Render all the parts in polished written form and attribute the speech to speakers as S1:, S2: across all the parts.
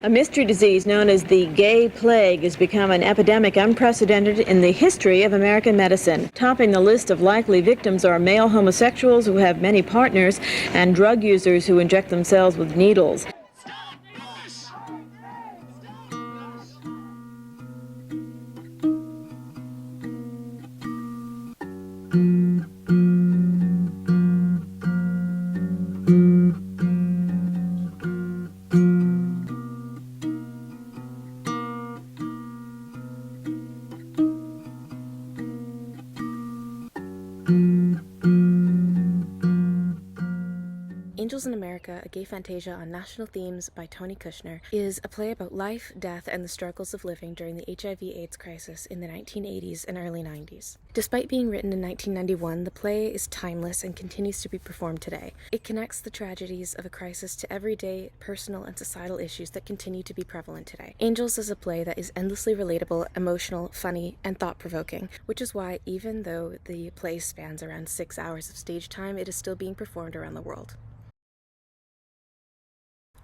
S1: A mystery disease known as the gay plague has become an epidemic unprecedented in the history of American medicine. Topping the list of likely victims are male homosexuals who have many partners and drug users who inject themselves with needles.
S2: Angels in America, A Gay Fantasia on National Themes by Tony Kushner, is a play about life, death, and the struggles of living during the HIV/AIDS crisis in the 1980s and early 90s. Despite being written in 1991, the play is timeless and continues to be performed today. It connects the tragedies of a crisis to everyday, personal, and societal issues that continue to be prevalent today. Angels is a play that is endlessly relatable, emotional, funny, and thought-provoking, which is why, even though the play spans around 6 hours of stage time, it is still being performed around the world.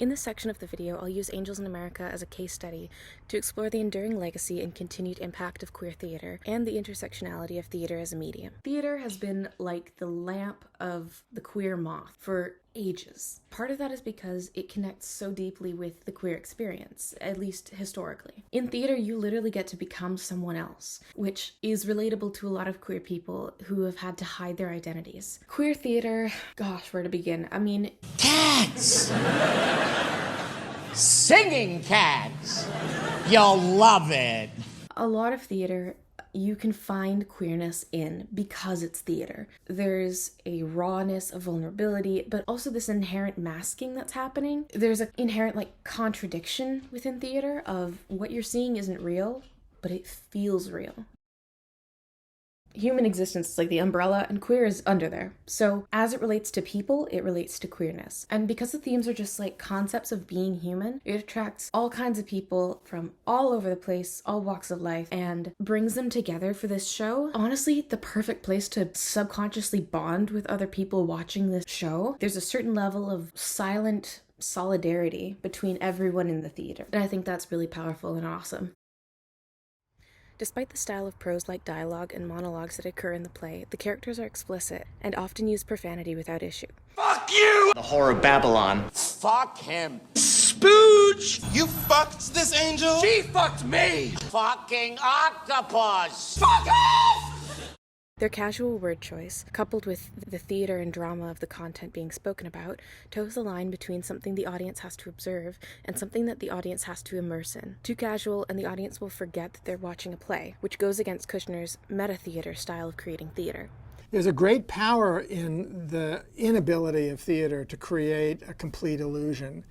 S2: In this section of the video, I'll use Angels in America as a case study to explore the enduring legacy and continued impact of queer theater and the intersectionality of theater as a medium. Theater has been like the lamp of the queer moth for ages. Part of that is because it connects so deeply with the queer experience, at least historically. In theater, you literally get to become someone else, which is relatable to a lot of queer people who have had to hide their identities. Queer theater, gosh, where to begin? I mean,
S3: cats! Singing cats! You'll love it!
S2: A lot of theater you can find queerness in because it's theater. There's a rawness, a vulnerability, but also this inherent masking that's happening. There's an inherent contradiction within theater of what you're seeing isn't real, but it feels real. Human existence is like the umbrella, and queer is under there. So as it relates to people, it relates to queerness. And because the themes are just like concepts of being human, it attracts all kinds of people from all over the place, all walks of life, and brings them together for this show. Honestly, the perfect place to subconsciously bond with other people watching this show. There's a certain level of silent solidarity between everyone in the theater. And I think that's really powerful and awesome. Despite the style of prose-like dialogue and monologues that occur in the play, the characters are explicit and often use profanity without issue.
S4: Fuck you!
S3: The whore of Babylon.
S4: Fuck him. Spooge!
S5: You fucked this angel?
S4: She fucked me!
S3: Fucking octopus!
S4: Fuck off!
S2: Their casual word choice, coupled with the theater and drama of the content being spoken about, toes the line between something the audience has to observe and something that the audience has to immerse in. Too casual, and the audience will forget that they're watching a play, which goes against Kushner's meta-theater style of creating theater.
S6: There's a great power in the inability of theater to create a complete illusion.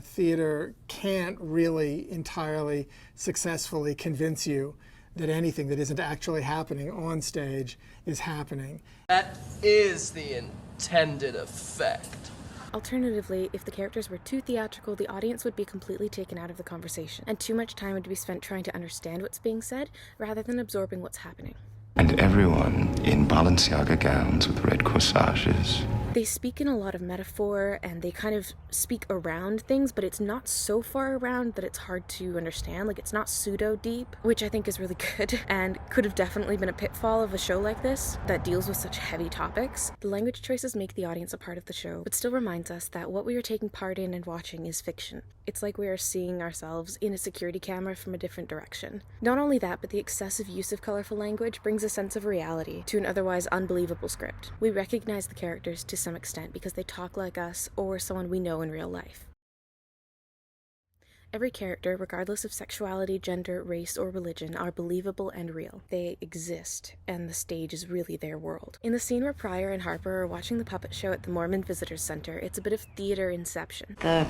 S6: Theater can't really entirely successfully convince you that anything that isn't actually happening on stage is happening.
S7: That is the intended effect.
S2: Alternatively, if the characters were too theatrical, the audience would be completely taken out of the conversation, and too much time would be spent trying to understand what's being said, rather than absorbing what's happening.
S8: And everyone in Balenciaga gowns with red corsages.
S2: They speak in a lot of metaphor, and they kind of speak around things, but it's not so far around that it's hard to understand. It's not pseudo-deep, which I think is really good, and could have definitely been a pitfall of a show like this that deals with such heavy topics. The language choices make the audience a part of the show, but still reminds us that what we are taking part in and watching is fiction. It's like we are seeing ourselves in a security camera from a different direction. Not only that, but the excessive use of colorful language brings a sense of reality to an otherwise unbelievable script. We recognize the characters to some extent because they talk like us or someone we know in real life. Every character, regardless of sexuality, gender, race, or religion, are believable and real. They exist, and the stage is really their world. In the scene where Pryor and Harper are watching the puppet show at the Mormon Visitors Center, it's a bit of theater inception.
S9: The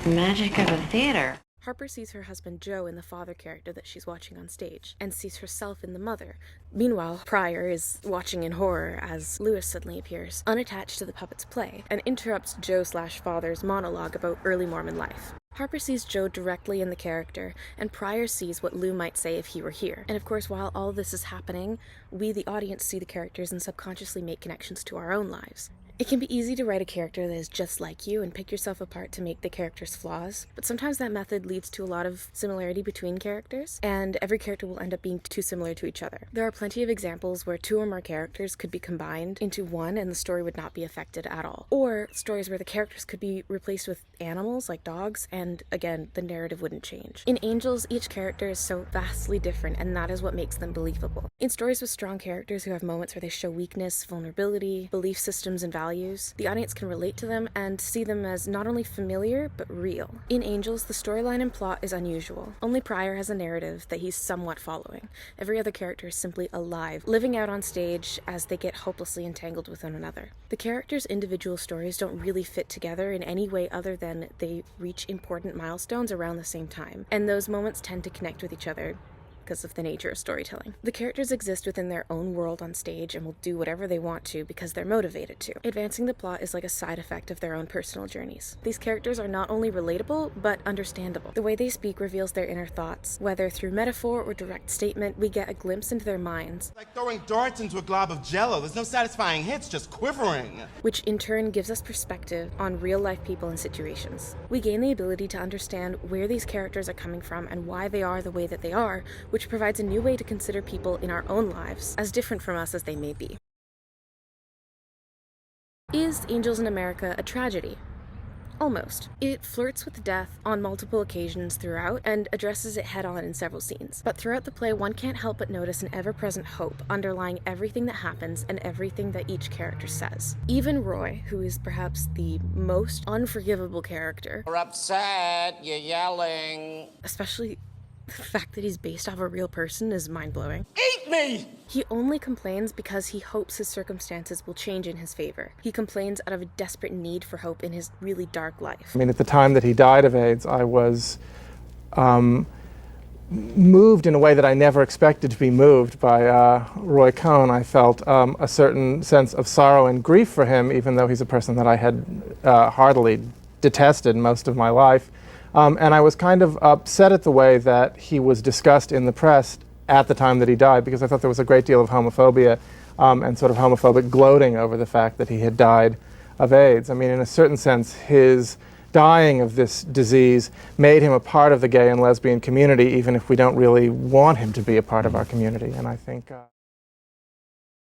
S9: magic of a theater.
S2: Harper sees her husband Joe in the father character that she's watching on stage, and sees herself in the mother. Meanwhile, Pryor is watching in horror as Lewis suddenly appears, unattached to the puppet's play, and interrupts Joe/father's monologue about early Mormon life. Harper sees Joe directly in the character, and Pryor sees what Lou might say if he were here. And of course, while all this is happening, we, the audience, see the characters and subconsciously make connections to our own lives. It can be easy to write a character that is just like you and pick yourself apart to make the character's flaws, but sometimes that method leads to a lot of similarity between characters, and every character will end up being too similar to each other. There are plenty of examples where 2 or more characters could be combined into one and the story would not be affected at all. Or stories where the characters could be replaced with animals like dogs, and again, the narrative wouldn't change. In Angels, each character is so vastly different, and that is what makes them believable. In stories with strong characters who have moments where they show weakness, vulnerability, belief systems, and values, the audience can relate to them and see them as not only familiar, but real. In Angels, the storyline and plot is unusual. Only Pryor has a narrative that he's somewhat following. Every other character is simply alive, living out on stage as they get hopelessly entangled with one another. The characters' individual stories don't really fit together in any way other than they reach important milestones around the same time, and those moments tend to connect with each other because of the nature of storytelling. The characters exist within their own world on stage and will do whatever they want to because they're motivated to. Advancing the plot is like a side effect of their own personal journeys. These characters are not only relatable, but understandable. The way they speak reveals their inner thoughts. Whether through metaphor or direct statement, we get a glimpse into their minds.
S5: Like throwing darts into a glob of jello. There's no satisfying hits, just quivering.
S2: Which in turn gives us perspective on real-life people and situations. We gain the ability to understand where these characters are coming from and why they are the way that they are, which provides a new way to consider people in our own lives, as different from us as they may be. Is Angels in America a tragedy? Almost. It flirts with death on multiple occasions throughout and addresses it head-on in several scenes. But throughout the play, one can't help but notice an ever-present hope underlying everything that happens and everything that each character says. Even Roy, who is perhaps the most unforgivable character,
S3: You're upset, you're yelling.
S2: especially the fact that he's based off a real person, is mind-blowing.
S3: Eat me!
S2: He only complains because he hopes his circumstances will change in his favor. He complains out of a desperate need for hope in his really dark life.
S10: I mean, at the time that he died of AIDS, I was moved in a way that I never expected to be moved by Roy Cohn. I felt a certain sense of sorrow and grief for him, even though he's a person that I had heartily detested most of my life. And I was kind of upset at the way that he was discussed in the press at the time that he died, because I thought there was a great deal of homophobia and sort of homophobic gloating over the fact that he had died of AIDS. I mean, in a certain sense, his dying of this disease made him a part of the gay and lesbian community, even if we don't really want him to be a part of our community. And I think...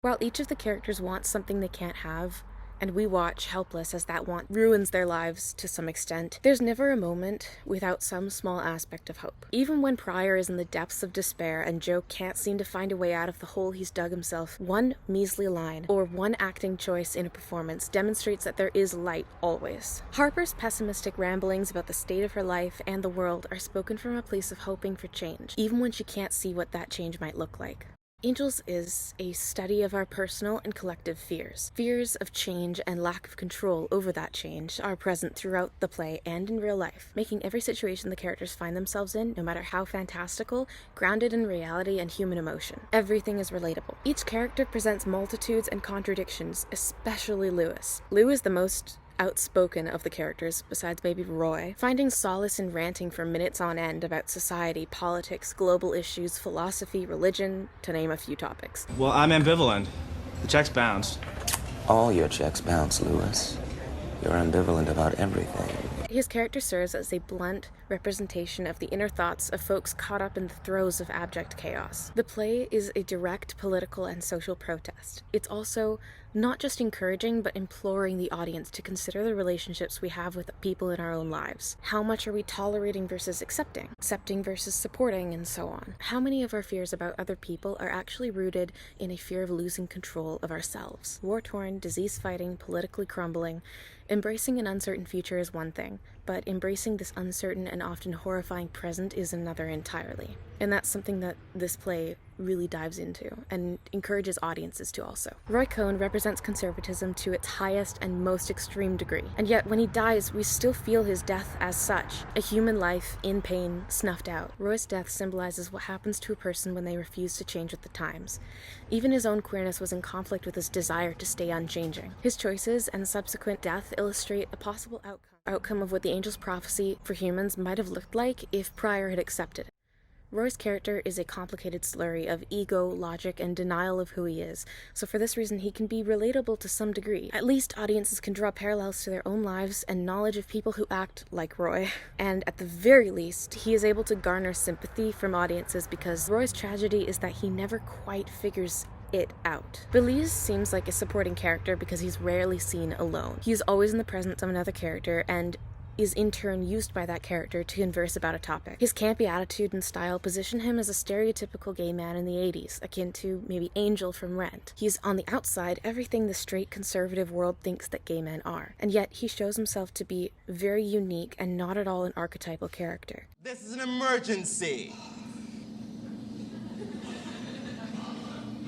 S2: While each of the characters wants something they can't have, and we watch helpless as that want ruins their lives to some extent, there's never a moment without some small aspect of hope. Even when Pryor is in the depths of despair and Joe can't seem to find a way out of the hole he's dug himself, one measly line or one acting choice in a performance demonstrates that there is light always. Harper's pessimistic ramblings about the state of her life and the world are spoken from a place of hoping for change, even when she can't see what that change might look like. Angels is a study of our personal and collective fears. Fears of change and lack of control over that change are present throughout the play and in real life, making every situation the characters find themselves in, no matter how fantastical, grounded in reality and human emotion. Everything is relatable. Each character presents multitudes and contradictions, especially Lewis. Lou is the most outspoken of the characters, besides maybe Roy, finding solace in ranting for minutes on end about society, politics, global issues, philosophy, religion, to name a few topics.
S11: Well, I'm ambivalent. The check's bounced.
S12: All your checks bounce, Lewis. You're ambivalent about everything.
S2: His character serves as a blunt representation of the inner thoughts of folks caught up in the throes of abject chaos. The play is a direct political and social protest. It's also not just encouraging, but imploring the audience to consider the relationships we have with people in our own lives. How much are we tolerating versus accepting? Accepting versus supporting, and so on. How many of our fears about other people are actually rooted in a fear of losing control of ourselves? War-torn, disease-fighting, politically crumbling. Embracing an uncertain future is one thing, but embracing this uncertain and often horrifying present is another entirely. And that's something that this play really dives into and encourages audiences to also. Roy Cohn represents conservatism to its highest and most extreme degree, and yet when he dies, we still feel his death as such, a human life in pain, snuffed out. Roy's death symbolizes what happens to a person when they refuse to change with the times. Even his own queerness was in conflict with his desire to stay unchanging. His choices and subsequent death illustrate a possible outcome of what the angel's prophecy for humans might have looked like if Pryor had accepted it. Roy's character is a complicated slurry of ego, logic, and denial of who he is, so for this reason he can be relatable to some degree. At least audiences can draw parallels to their own lives and knowledge of people who act like Roy. And at the very least, he is able to garner sympathy from audiences because Roy's tragedy is that he never quite figures it out. Belize seems like a supporting character because he's rarely seen alone. He's always in the presence of another character and is in turn used by that character to converse about a topic. His campy attitude and style position him as a stereotypical gay man in the 80s, akin to maybe Angel from Rent. He's on the outside everything the straight conservative world thinks that gay men are, and yet he shows himself to be very unique and not at all an archetypal character.
S5: This is an emergency.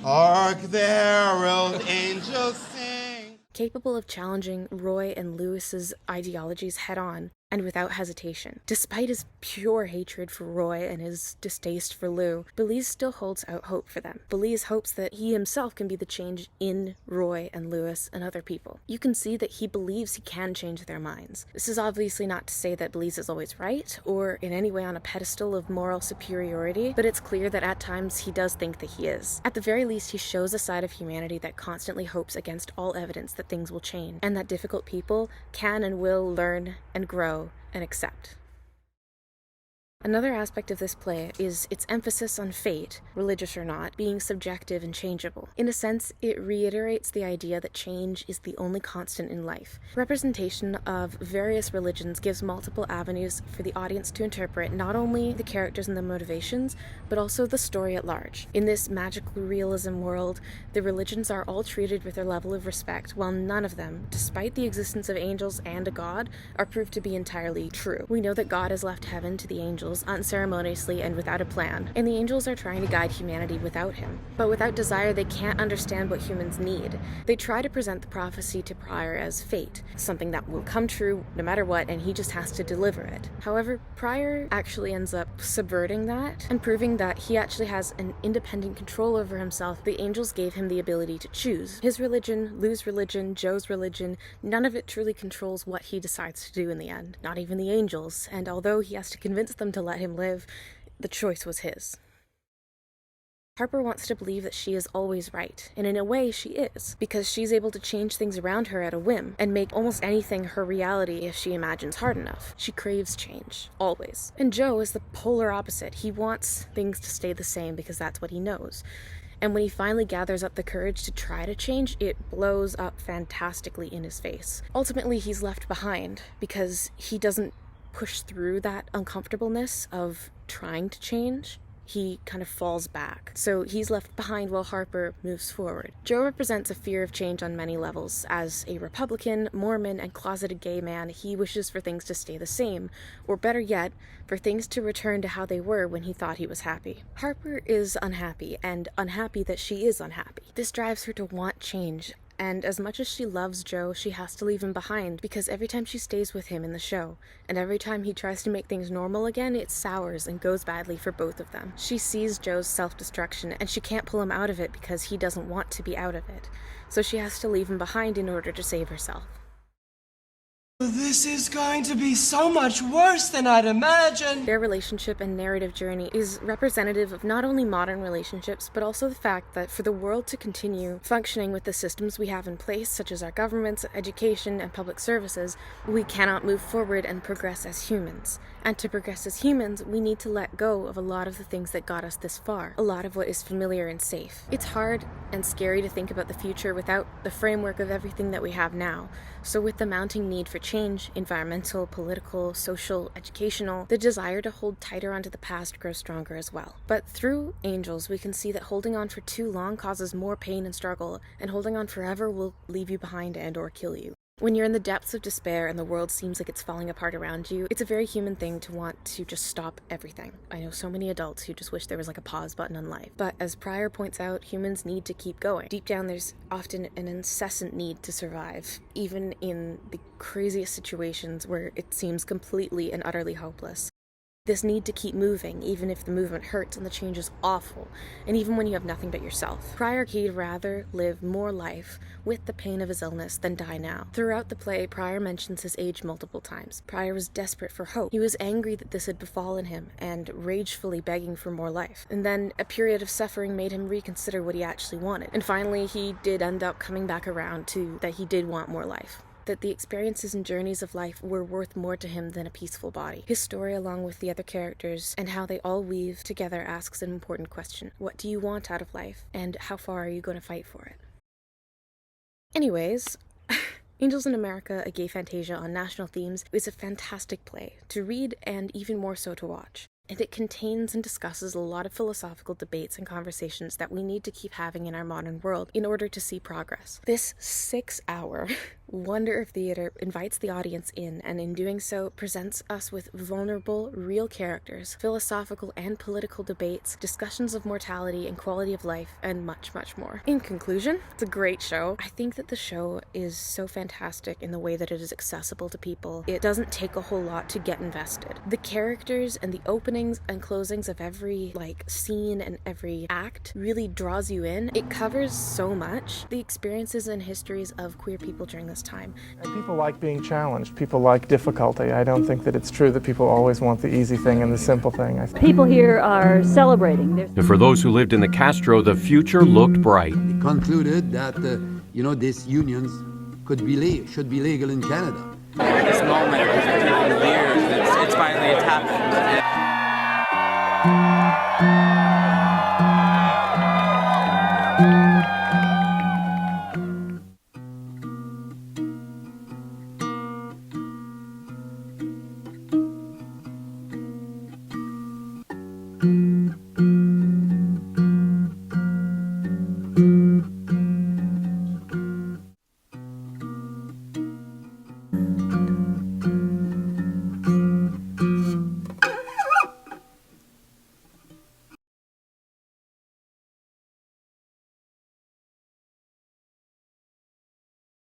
S5: Hark the herald angels sing.
S2: Capable of challenging Roy and Lewis's ideologies head-on and without hesitation. Despite his pure hatred for Roy and his distaste for Lou, Belize still holds out hope for them. Belize hopes that he himself can be the change in Roy and Lewis and other people. You can see that he believes he can change their minds. This is obviously not to say that Belize is always right, or in any way on a pedestal of moral superiority, but it's clear that at times he does think that he is. At the very least, he shows a side of humanity that constantly hopes against all evidence that things will change, and that difficult people can and will learn and grow and accept. Another aspect of this play is its emphasis on fate, religious or not, being subjective and changeable. In a sense, it reiterates the idea that change is the only constant in life. Representation of various religions gives multiple avenues for the audience to interpret not only the characters and the motivations, but also the story at large. In this magical realism world, the religions are all treated with their level of respect, while none of them, despite the existence of angels and a god, are proved to be entirely true. We know that God has left heaven to the angels unceremoniously and without a plan, and the angels are trying to guide humanity without him. But without desire, they can't understand what humans need. They try to present the prophecy to Pryor as fate, something that will come true no matter what, and he just has to deliver it. However, Pryor actually ends up subverting that and proving that he actually has an independent control over himself. The angels gave him the ability to choose. His religion, Lou's religion, Joe's religion, none of it truly controls what he decides to do in the end. Not even the angels, and although he has to convince them to let him live, the choice was his. Harper wants to believe that she is always right, and in a way she is, because she's able to change things around her at a whim, and make almost anything her reality if she imagines hard enough. She craves change, always. And Joe is the polar opposite. He wants things to stay the same because that's what he knows. And when he finally gathers up the courage to try to change, it blows up fantastically in his face. Ultimately, he's left behind because he doesn't push through that uncomfortableness of trying to change. He kind of falls back. So he's left behind while Harper moves forward. Joe represents a fear of change on many levels. As a Republican, Mormon, and closeted gay man, he wishes for things to stay the same, or better yet, for things to return to how they were when he thought he was happy. Harper is unhappy, and unhappy that she is unhappy. This drives her to want change. And as much as she loves Joe, she has to leave him behind, because every time she stays with him in the show, and every time he tries to make things normal again, it sours and goes badly for both of them. She sees Joe's self-destruction, and she can't pull him out of it because he doesn't want to be out of it. So she has to leave him behind in order to save herself.
S7: This is going to be so much worse than I'd imagined.
S2: Their relationship and narrative journey is representative of not only modern relationships, but also the fact that for the world to continue functioning with the systems we have in place, such as our governments, education, and public services, we cannot move forward and progress as humans. And to progress as humans, we need to let go of a lot of the things that got us this far, a lot of what is familiar and safe. It's hard and scary to think about the future without the framework of everything that we have now. So with the mounting need for change, environmental, political, social, educational, the desire to hold tighter onto the past grows stronger as well. But through Angels, we can see that holding on for too long causes more pain and struggle, and holding on forever will leave you behind and or kill you. When you're in the depths of despair and the world seems like it's falling apart around you, it's a very human thing to want to just stop everything. I know so many adults who just wish there was like a pause button on life. But as Pryor points out, humans need to keep going. Deep down, there's often an incessant need to survive, even in the craziest situations where it seems completely and utterly hopeless. This need to keep moving, even if the movement hurts and the change is awful, and even when you have nothing but yourself. Prior, he'd rather live more life with the pain of his illness than die now. Throughout the play, Prior mentions his age multiple times. Prior was desperate for hope. He was angry that this had befallen him and ragefully begging for more life. And then a period of suffering made him reconsider what he actually wanted. And finally, he did end up coming back around to that he did want more life. That the experiences and journeys of life were worth more to him than a peaceful body. His story, along with the other characters, and how they all weave together, asks an important question. What do you want out of life, and how far are you going to fight for it? Anyways, Angels in America, a Gay Fantasia on national themes, is a fantastic play to read and even more so to watch. And it contains and discusses a lot of philosophical debates and conversations that we need to keep having in our modern world in order to see progress. This 6-hour wonder of theater invites the audience in, and in doing so presents us with vulnerable, real characters, philosophical and political debates, discussions of mortality and quality of life, and much, much more. In conclusion, it's a great show. I think that the show is so fantastic in the way that it is accessible to people. It doesn't take a whole lot to get invested. The characters and the openings and closings of every scene and every act really draws you in. It covers so much. The experiences and histories of queer people during this time.
S10: And people like being challenged. People like difficulty. I don't think that it's true that people always want the easy thing and the simple thing.
S13: People here are celebrating.
S14: For those who lived in the Castro, the future looked bright.
S15: They concluded that, these unions should be legal in Canada.
S12: This moment